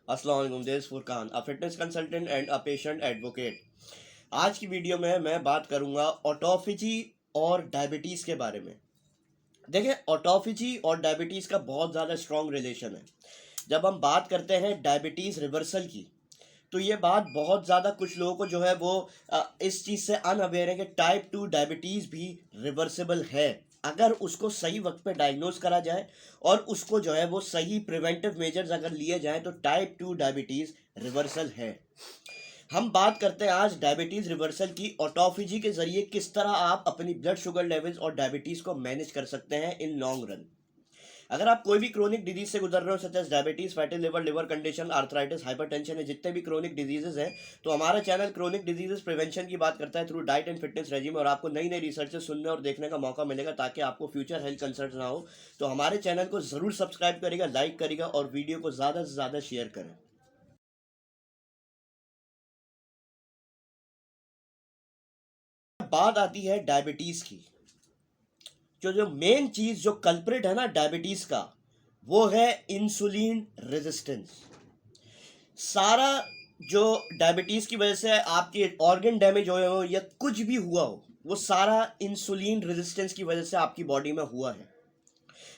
अस्सलाम वालेकुम, this Furqan, a fitness consultant and a patient advocate. आज की वीडियो में मैं बात करूंगा ऑटोफेजी और डायबिटीज़ के बारे में। देखिए, ऑटोफेजी और डायबिटीज़ का बहुत ज़्यादा स्ट्रॉन्ग रिलेशन है। जब हम बात करते हैं डायबिटीज़ रिवर्सल की, तो ये बात बहुत ज़्यादा कुछ लोगों को जो है वो इस चीज़ से अनअवेयर है कि टाइप 2 डायबिटीज़ भी रिवर्सिबल है, अगर उसको सही वक्त पे डायग्नोज करा जाए और उसको जो है वो सही प्रिवेंटिव मेजर्स अगर लिए जाएं तो टाइप 2 डायबिटीज़ रिवर्सल है। हम बात करते हैं आज डायबिटीज़ रिवर्सल की। ऑटोफेजी के ज़रिए किस तरह आप अपनी ब्लड शुगर लेवल्स और डायबिटीज़ को मैनेज कर सकते हैं इन लॉन्ग रन। अगर आप कोई भी क्रोनिक डिजीज से गुजर रहे हो, such as diabetes, fatty liver, liver condition, arthritis, hypertension है, जितने भी क्रोनिक डिजीजेज हैं, तो हमारा चैनल क्रोनिक डिजीजेस प्रिवेंशन की बात करता है through diet and fitness regime, और आपको नई नई रिसर्च सुनने और देखने का मौका मिलेगा ताकि आपको फ्यूचर हेल्थ कंसर्न ना हो। तो हमारे चैनल को जरूर सब्सक्राइब करेगा, लाइक करेगा और वीडियो को ज़्यादा से ज़्यादा शेयर करें। बात आती है डायबिटीज़ की, जो मेन चीज़, जो कल्प्रिट है ना डायबिटीज़ का, वो है इंसुलिन रेजिस्टेंस। सारा जो डायबिटीज़ की वजह से आपके ऑर्गन डैमेज हुए हो या कुछ भी हुआ हो, वो सारा इंसुलिन रेजिस्टेंस की वजह से आपकी बॉडी में हुआ है।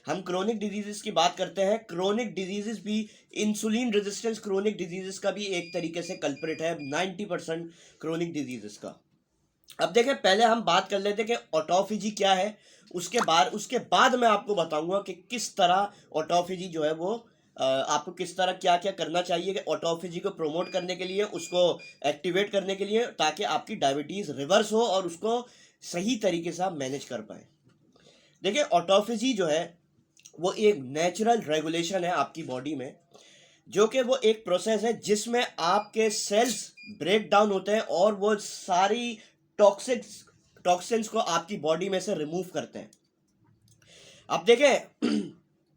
हम क्रोनिक डिजीजेस की बात करते हैं, क्रोनिक डिजीजेस भी, इंसुलिन रेजिस्टेंस क्रोनिक डिजीजेस का भी एक तरीके से कल्प्रिट है 90% क्रोनिक डिजीजेस का। अब देखें, पहले हम बात कर लेते हैं कि ऑटोफेजी क्या है। उसके बाद मैं आपको बताऊंगा कि किस तरह ऑटोफेजी जो है वो आपको किस तरह क्या क्या करना चाहिए कि ऑटोफेजी को प्रमोट करने के लिए, उसको एक्टिवेट करने के लिए, ताकि आपकी डायबिटीज़ रिवर्स हो और उसको सही तरीके से आप मैनेज कर पाए। देखिए, ऑटोफेजी जो है वो एक नेचुरल रेगुलेशन है आपकी बॉडी में, जो कि वो एक प्रोसेस है जिसमें आपके सेल्स ब्रेक डाउन होते हैं और वो सारी टॉक्सिक्स टॉक्सिन्स को आपकी बॉडी में से रिमूव करते हैं। अब देखें,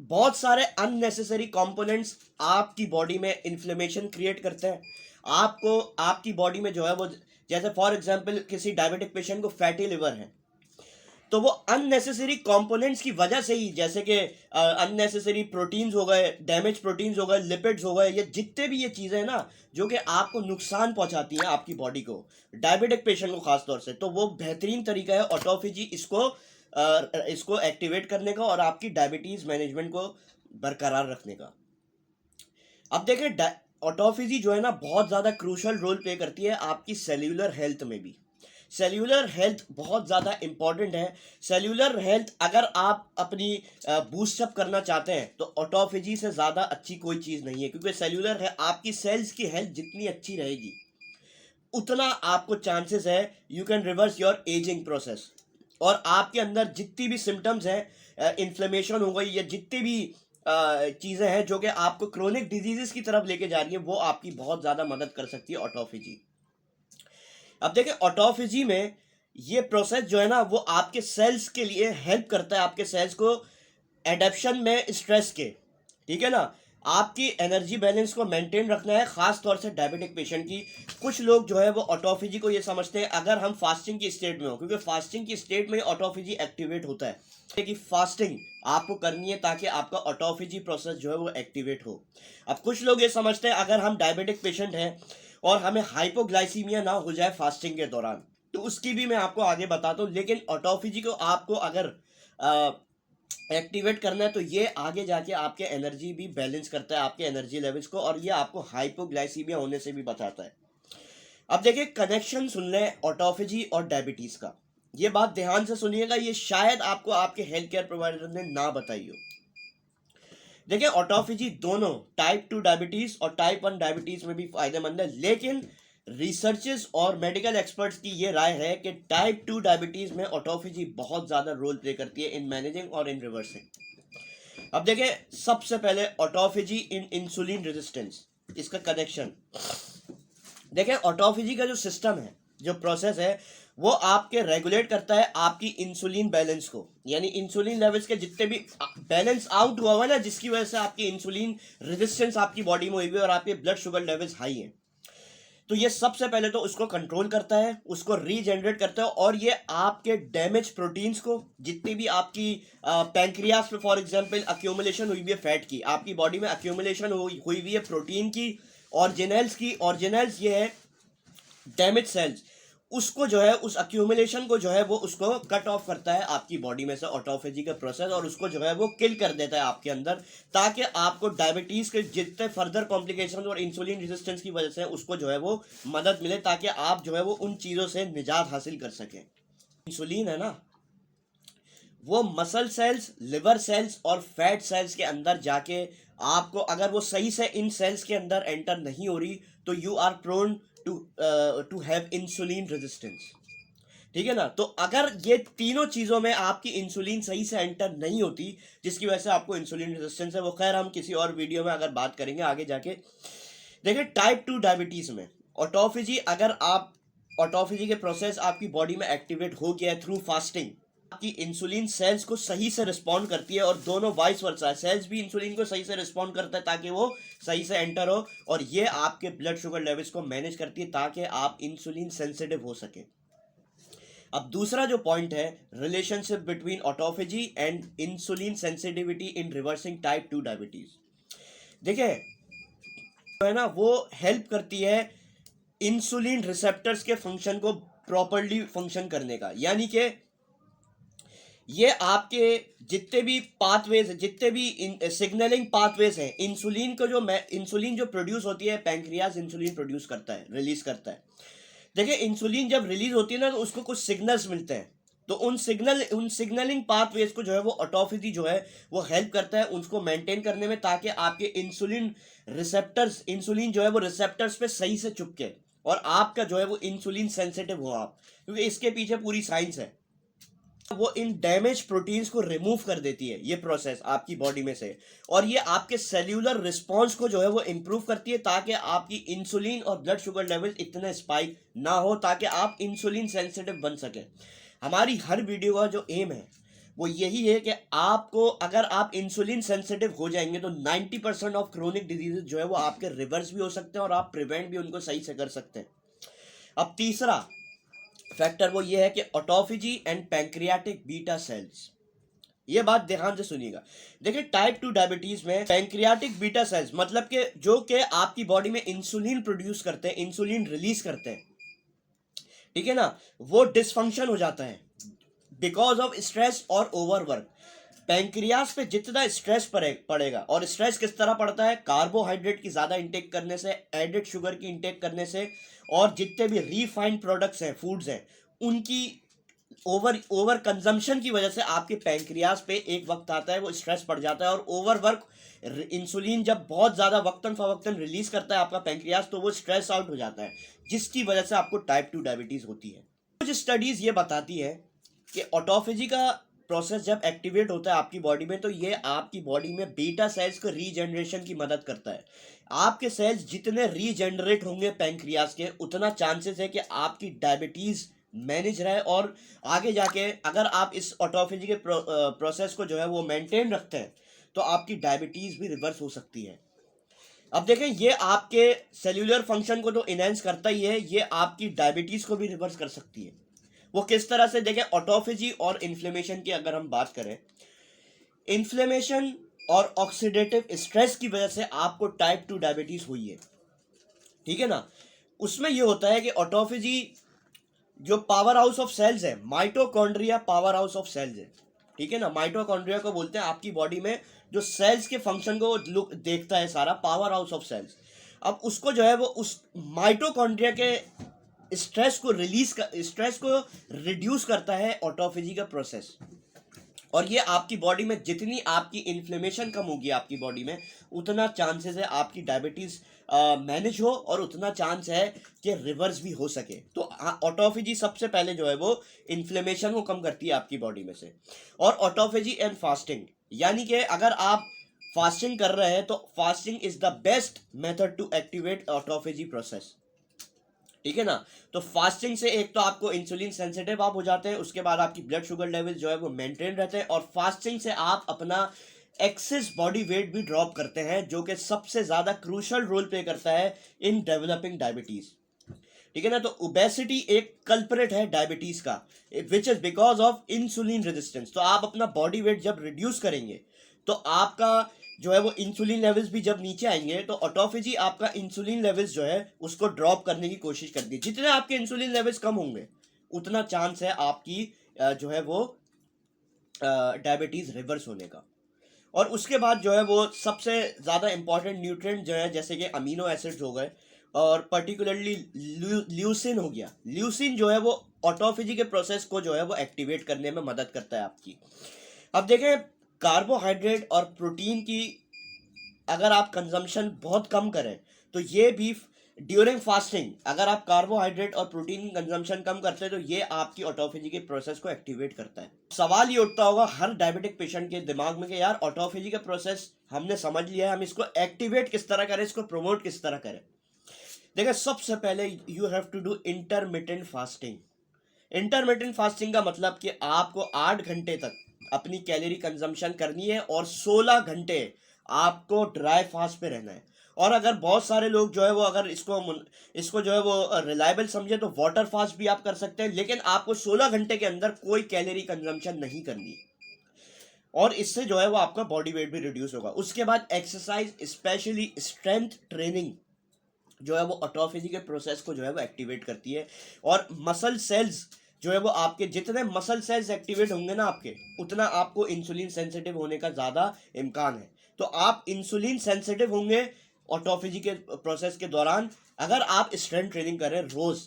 बहुत सारे अननेसेसरी कंपोनेंट्स आपकी बॉडी में इन्फ्लेमेशन क्रिएट करते हैं। आपको आपकी बॉडी में जो है वो, जैसे फॉर एग्जांपल किसी डायबिटिक पेशेंट को फैटी लिवर है, तो वो अननेसेसरी कंपोनेंट्स की वजह से ही, जैसे कि अननेसेसरी प्रोटीन्स हो गए, डैमेज प्रोटीन्स हो गए, लिपिड्स हो गए, ये जितने भी ये चीज़ें हैं ना जो कि आपको नुकसान पहुंचाती हैं आपकी बॉडी को, डायबिटिक पेशेंट को खास तौर से, तो वो बेहतरीन तरीका है ऑटोफेजी इसको एक्टिवेट करने का और आपकी डायबिटीज़ मैनेजमेंट को बरकरार रखने का। अब देखें, ऑटोफेजी जो है ना बहुत ज़्यादा क्रूशल रोल प्ले करती है आपकी सेल्यूलर हेल्थ में भी। सेल्यूलर हेल्थ बहुत ज़्यादा इंपॉर्टेंट है। सेल्यूलर हेल्थ अगर आप अपनी बूस्टअप करना चाहते हैं तो ऑटोफेजी से ज़्यादा अच्छी कोई चीज़ नहीं है, क्योंकि सेल्यूलर है आपकी सेल्स की हेल्थ जितनी अच्छी रहेगी उतना आपको चांसेस है you can reverse your ageing process. और आपके अंदर जितनी भी सिम्टम्स हैं, इन्फ्लेमेशन हो गई या जितनी भी चीज़ें हैं जो कि आपको क्रोनिक डिजीजेस की तरफ लेके जा रही हैं, वो आपकी बहुत ज़्यादा मदद कर सकती है ऑटोफेजी। अब देखिए, ऑटोफेजी में ये प्रोसेस जो है ना वो आपके सेल्स के लिए हेल्प करता है, आपके सेल्स को एडेप्शन में स्ट्रेस के, ठीक है ना, आपकी एनर्जी बैलेंस को मेंटेन रखना है, खास तौर से डायबिटिक पेशेंट की। कुछ लोग जो है वो ऑटोफेजी को ये समझते हैं अगर हम फास्टिंग की स्टेट में हो, क्योंकि फास्टिंग की स्टेट में ऑटोफेजी एक्टिवेट होता है कि फास्टिंग आपको करनी है ताकि आपका ऑटोफेजी प्रोसेस जो है वो एक्टिवेट हो। अब कुछ लोग ये समझते हैं अगर हम डायबिटिक पेशेंट हैं और हमें हाइपोग्लाइसीमिया ना हो जाए फास्टिंग के दौरान, तो उसकी भी मैं आपको आगे बताता हूँ। लेकिन ऑटोफेजी को आपको अगर एक्टिवेट करना है तो ये आगे जाके आपके एनर्जी भी बैलेंस करता है, आपके एनर्जी लेवल्स को, और ये आपको हाइपोग्लाइसीमिया होने से भी बचाता है। अब देखिए, कनेक्शन सुन लें ऑटोफेजी और डायबिटीज का। ये बात ध्यान से सुनिएगा, ये शायद आपको आपके हेल्थ केयर प्रोवाइडर ने ना बताई हो। देखिए, ऑटोफेजी दोनों टाइप 2 डायबिटीज और टाइप 1 डायबिटीज में भी फायदेमंद है, लेकिन रिसर्चेस और मेडिकल एक्सपर्ट्स की ये राय है कि टाइप 2 डायबिटीज में ऑटोफेजी बहुत ज़्यादा रोल प्ले करती है इन मैनेजिंग और इन रिवर्सिंग। अब देखिए, सबसे पहले ऑटोफेजी इन इंसुलिन रेजिस्टेंस, इसका कनेक्शन देखें। ऑटोफेजी का जो सिस्टम है, जो प्रोसेस है, वो आपके रेगुलेट करता है आपकी इंसुलिन बैलेंस को, यानी इंसुलिन लेवल्स के जितने भी बैलेंस आउट हुआ हुआ है ना, जिसकी वजह से आपकी इंसुलिन रेजिस्टेंस आपकी बॉडी में हुई है और आपके ब्लड शुगर लेवल्स हाई हैं, तो ये सबसे पहले तो उसको कंट्रोल करता है, उसको रीजनरेट करता है, और ये आपके डैमेज प्रोटीन्स को, जितनी भी आपकी पैंक्रियास में फॉर एग्जांपल अक्यूमुलेशन हुई भी है फैट की, आपकी बॉडी में अक्यूमुलेशन हुई हुई है प्रोटीन की, ऑर्जिनल्स ये है डैमेज सेल्स, उसको जो है उस अक्यूमुलेशन को जो है वो उसको कट ऑफ करता है आपकी बॉडी में से ऑटोफेजी का प्रोसेस, और उसको जो है वो किल कर देता है आपके अंदर, ताकि आपको डायबिटीज के जितने फर्दर कॉम्प्लिकेशन और इंसुलिन रेजिस्टेंस की वजह से उसको जो है वो मदद मिले, ताकि आप जो है वो उन चीज़ों से निजात हासिल कर सकें। इंसुलिन है ना, वो मसल सेल्स, लिवर सेल्स और फैट सेल्स के अंदर जाके आपको, अगर वो सही से इन सेल्स के अंदर एंटर नहीं हो रही, तो you are prone to have insulin resistance. ठीक है ना, तो अगर ये तीनों चीज़ों में आपकी इंसुलिन सही से एंटर नहीं होती, जिसकी वजह से आपको इंसुलिन रेजिस्टेंस है, वो खैर हम किसी और वीडियो में अगर बात करेंगे आगे जाके। देखिए टाइप 2 डायबिटीज़ में ऑटोफेजी, अगर आप ऑटोफेजी के प्रोसेस आपकी बॉडी में एक्टिवेट हो गया है थ्रू फास्टिंग, आपकी इंसुलिन सेल्स को सही से रिस्पॉन्ड करती है, और दोनों वाइस वर्सा, सेल्स भी इंसुलिन को सही से रिस्पॉन्ड करता है ताकि वो सही से एंटर हो, और ये आपके ब्लड शुगर लेवल्स को मैनेज करती है ताकि आप इंसुलिन सेंसिटिव हो सके। अब दूसरा जो पॉइंट है, relationship between autophagy and insulin sensitivity in reversing type 2 diabetes. देखिए जो है ना, वो हेल्प करती है इंसुलिन रिसेप्टर्स के फंक्शन को प्रॉपरली फंक्शन करने का, यानी कि ये आपके जितने भी पाथवेज, जितने भी सिग्नलिंग पाथवेज हैं, इंसुलिन जो प्रोड्यूस होती है, पैंक्रियाज इंसुलिन प्रोड्यूस करता है, रिलीज करता है। देखिए इंसुलिन जब रिलीज होती है ना, तो उसको कुछ सिग्नल्स मिलते हैं, तो उन सिग्नलिंग पाथवेज को जो है वो ऑटोफेजी जो है वो हेल्प करता है उनको मेंटेन करने में, ताकि आपके इंसुलिन जो है वो रिसेप्टर्स पे सही से चुपके, और आपका जो है वो इंसुलिन सेंसिटिव हो आप, क्योंकि इसके पीछे पूरी साइंस है। वो इन डैमेज प्रोटीन्स को रिमूव कर देती है ये प्रोसेस आपकी बॉडी में से, और ये आपके सेल्यूलर रिस्पॉन्स को जो है वो इंप्रूव करती है, ताकि आपकी इंसुलिन और ब्लड शुगर लेवल इतने स्पाइक ना हो, ताकि आप इंसुलिन सेंसिटिव बन सके। हमारी हर वीडियो का जो एम है वो यही है कि आपको, अगर आप इंसुलिन सेंसिटिव हो जाएंगे तो 90% ऑफ क्रोनिक डिजीजेज जो है वो आपके रिवर्स भी हो सकते हैं, और आप प्रिवेंट भी उनको सही से कर सकते हैं। अब तीसरा फैक्टर वो ये है कि autophagy and pancreatic beta cells, ये बात ध्यान से सुनिएगा। देखिए टाइप 2 डायबिटीज में पैंक्रियाटिक बीटा सेल्स, मतलब कि जो कि आपकी बॉडी में इंसुलिन प्रोड्यूस करते हैं, इंसुलिन रिलीज करते हैं, ठीक है ना, वो डिसफंक्शन हो जाता है बिकॉज ऑफ स्ट्रेस और ओवरवर्क। पैंक्रियास पे जितना स्ट्रेस पड़ेगा, और स्ट्रेस किस तरह पड़ता है, कार्बोहाइड्रेट की ज़्यादा इंटेक करने से, एडेड शुगर की इंटेक करने से, और जितने भी रिफाइंड प्रोडक्ट्स हैं, फूड्स हैं, उनकी ओवर कंजम्पशन की वजह से आपके पैंक्रियास पे एक वक्त आता है वो स्ट्रेस पड़ जाता है, और ओवरवर्क, इंसुलिन जब बहुत ज़्यादा वक्तन फवक्तन रिलीज करता है आपका पैंक्रियास, तो वो स्ट्रेस आउट हो जाता है, जिसकी वजह से आपको टाइप 2 डायबिटीज़ होती है। कुछ स्टडीज़ ये बताती है कि ऑटोफेजी का प्रोसेस जब एक्टिवेट होता है आपकी बॉडी में, तो ये आपकी बॉडी में बीटा सेल्स को रीजनरेशन की मदद करता है। आपके सेल्स जितने रीजनरेट होंगे पैंक्रियास के, उतना चांसेस है कि आपकी डायबिटीज़ मैनेज रहे, और आगे जाके अगर आप इस ऑटोफेजी के प्रोसेस को जो है वो मेंटेन रखते हैं, तो आपकी डायबिटीज़ भी रिवर्स हो सकती है। अब देखें, ये आपके सेल्यूलर फंक्शन को तो इनहेंस करता ही है, ये आपकी डायबिटीज़ को भी रिवर्स कर सकती है। वो किस तरह से, देखें ऑटोफेजी और इन्फ्लेमेशन की अगर हम बात करें, इन्फ्लेमेशन और ऑक्सीडेटिव स्ट्रेस की वजह से आपको टाइप 2 डायबिटीज हुई है, ठीक है ना। उसमें ये होता है कि ऑटोफेजी जो पावर हाउस ऑफ सेल्स है, mitochondria power house of cells है, ठीक है ना, माइटोकॉन्ड्रिया को बोलते हैं आपकी बॉडी में जो सेल्स के फंक्शन को लुक देखता है सारा, पावर हाउस ऑफ सेल्स। अब उसको जो है वो उस माइटोकॉन्ड्रिया के स्ट्रेस को रिड्यूस करता है ऑटोफेजी का प्रोसेस, और ये आपकी बॉडी में जितनी आपकी इन्फ्लेमेशन कम होगी आपकी बॉडी में, उतना चांसेस है आपकी डायबिटीज़ मैनेज हो, और उतना चांस है कि रिवर्स भी हो सके। तो ऑटोफेजी सबसे पहले जो है वो इन्फ्लेमेशन को कम करती है आपकी बॉडी में से। और ऑटोफेजी एंड फास्टिंग, यानी कि अगर आप फास्टिंग कर रहे हैं तो fasting is the best method to activate autophagy process, ठीक है ना। तो फास्टिंग से एक तो आपको इंसुलिन सेंसिटिव आप हो जाते हैं, उसके बाद आपकी ब्लड शुगर लेवल जो है वो मेंटेन रहते हैं, और फास्टिंग से आप अपना एक्सेस बॉडी वेट भी ड्रॉप करते हैं, जो कि सबसे ज़्यादा क्रूशल रोल प्ले करता है इन डेवलपिंग डायबिटीज़। ठीक है ना। तो ओबेसिटी एक कल्परेट है डायबिटीज का, which is because of insulin resistance. तो आप अपना बॉडी वेट जब रिड्यूस करेंगे तो आपका जो है वो इंसुलिन लेवल्स भी जब नीचे आएंगे, तो ऑटोफेजी आपका इंसुलिन लेवल्स जो है उसको ड्रॉप करने की कोशिश करती है। जितने आपके इंसुलिन लेवल्स कम होंगे उतना चांस है आपकी जो है वो डायबिटीज रिवर्स होने का। और उसके बाद जो है वो सबसे ज़्यादा इंपॉर्टेंट न्यूट्रिएंट जो है, जैसे कि अमीनो एसिड्स हो गए और पर्टिकुलरली ल्यूसिन हो गया। ल्यूसिन जो है वो ऑटोफेजी के प्रोसेस को जो है वो एक्टिवेट करने में मदद करता है आपकी। अब देखें, कार्बोहाइड्रेट और प्रोटीन की अगर आप कंजम्पशन बहुत कम करें तो ये भी ड्यूरिंग फास्टिंग, अगर आप कार्बोहाइड्रेट और प्रोटीन की कंजम्पशन कम करते हैं तो ये आपकी ऑटोफेजी के प्रोसेस को एक्टिवेट करता है। सवाल ये उठता होगा हर डायबिटिक पेशेंट के दिमाग में कि यार ऑटोफेजी का प्रोसेस हमने समझ लिया है, हम इसको एक्टिवेट किस तरह करें, इसको प्रमोट किस तरह करें। देखिए, सबसे पहले you have to do intermittent fasting. Intermittent fasting का मतलब कि आपको 8 घंटे तक अपनी कैलोरी कंजम्पशन करनी है और 16 घंटे आपको ड्राई फास्ट पे रहना है। और अगर बहुत सारे लोग जो है वो अगर इसको जो है वो रिलायबल समझे तो वाटर फास्ट भी आप कर सकते हैं, लेकिन आपको 16 घंटे के अंदर कोई कैलोरी कंजम्पशन नहीं करनी, और इससे जो है वो आपका बॉडी वेट भी रिड्यूस होगा। उसके बाद एक्सरसाइज, स्पेशली स्ट्रेंथ ट्रेनिंग जो है वो ऑटोफेजी के प्रोसेस को जो है वो एक्टिवेट करती है। और मसल सेल्स जो है वो आपके, जितने मसल सेल्स एक्टिवेट होंगे ना आपके, उतना आपको इंसुलिन सेंसिटिव होने का ज़्यादा इम्कान है। तो आप इंसुलिन सेंसिटिव होंगे ऑटोफेजी के प्रोसेस के दौरान अगर आप स्ट्रेंथ ट्रेनिंग करें रोज।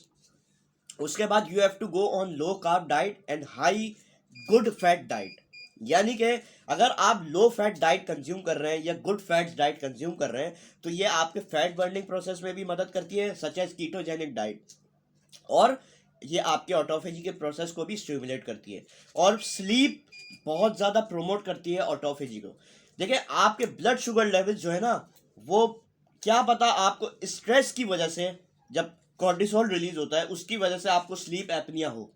उसके बाद you have to go on low carb diet and high good fat diet. यानी कि अगर आप लो फैट डाइट कंज्यूम कर रहे हैं या गुड फैट्स डाइट कंज्यूम कर रहे हैं तो ये आपके फैट बर्निंग प्रोसेस में भी मदद करती है, सच एज कीटोजेनिक डाइट, और ये आपके ऑटोफेजी के प्रोसेस को भी स्टिमुलेट करती है। और स्लीप बहुत ज़्यादा प्रोमोट करती है ऑटोफेजी को। देखिए, आपके ब्लड शुगर लेवल जो है ना वो, क्या पता आपको स्ट्रेस की वजह से, जब कॉर्टिसोल रिलीज होता है उसकी वजह से आपको स्लीप एपनिया हो,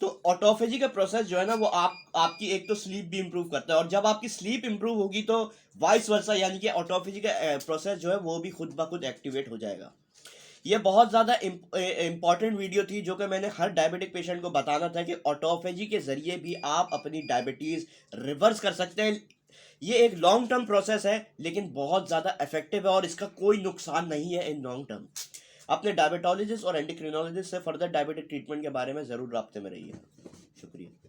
तो ऑटोफेजी का प्रोसेस जो है ना वो आपकी एक तो स्लीप भी इंप्रूव करता है, और जब आपकी स्लीप इंप्रूव होगी तो वाइस वर्सा, यानी कि ऑटोफेजी का प्रोसेस जो है वो भी खुद ब खुद एक्टिवेट हो जाएगा। ये बहुत ज़्यादा इंपॉर्टेंट वीडियो थी जो कि मैंने हर डायबिटिक पेशेंट को बताना था कि ऑटोफेजी के ज़रिए भी आप अपनी डायबिटीज़ रिवर्स कर सकते हैं। ये एक लॉन्ग टर्म प्रोसेस है लेकिन बहुत ज़्यादा इफेक्टिव है और इसका कोई नुकसान नहीं है इन लॉन्ग टर्म। अपने डायबिटोलॉजिस्ट और एंडोक्रिनोलॉजिस्ट से फर्दर डायबिटिक ट्रीटमेंट के बारे में ज़रूर राब्ते में रहिए। शुक्रिया।